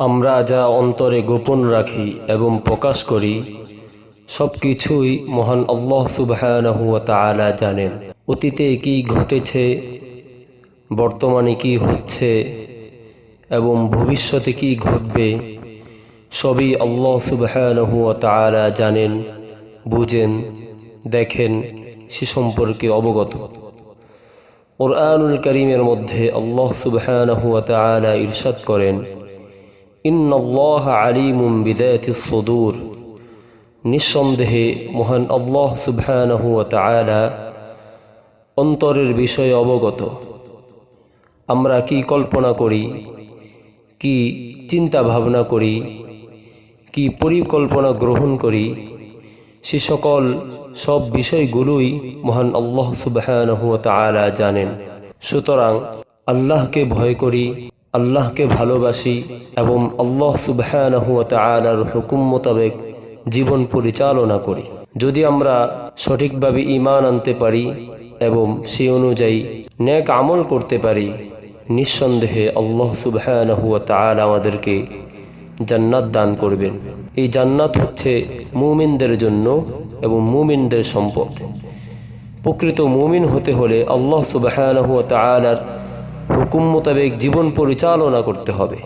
আমরা যা অন্তরে গোপন রাখি এবং প্রকাশ করি সবকিছুই মহান আল্লাহ সুবহানাহু ওয়া তাআলা জানেন। অতীতে কি ঘটেছে, বর্তমানে কি হচ্ছে এবং ভবিষ্যতে কি ঘটবে সবই আল্লাহ সুবহানাহু ওয়া তাআলা জানেন, বুঝেন, দেখেন, সে সম্পর্কে অবগত। কুরআনুল কারীমের মধ্যে আল্লাহ সুবহানাহু ওয়া তাআলা ইরশাদ করেন, ইন্নাল্লাহা আলিমুম বিযাতিস সুদূর। নিঃসন্দেহে মহান আল্লাহ সুবহানাহু ওয়া তাআলা অন্তরের বিষয়ে অবগত। আমরা কি কল্পনা করি, কি চিন্তা ভাবনা করি, কি পরিকল্পনা গ্রহণ করি, সে সব বিষয়গুলোই মহান আল্লাহ সুবহানাহু ওয়া তাআলা জানেন। সুতরাং আল্লাহকে ভয় করি, আল্লাহকে ভালোবাসি এবং আল্লাহ সুবহানাহু ওয়া তাআলার হুকুম মোতাবেক জীবন পরিচালনা করি। যদি আমরা সঠিকভাবে ঈমান আনতে পারি এবং সেই অনুযায়ী নেক আমল করতে পারি, নিঃসন্দেহে আল্লাহ সুবহানাহু ওয়া তাআলা আমাদেরকে জান্নাত দান করবেন। এই জান্নাত হচ্ছে মুমিনদের জন্য এবং মুমিনদের সম্পদ। প্রকৃত মুমিন হতে হলে আল্লাহ সুবহানাহু ওয়া তাআলার হুকুম মোতাবেক জীবন পরিচালনা করতে হবে।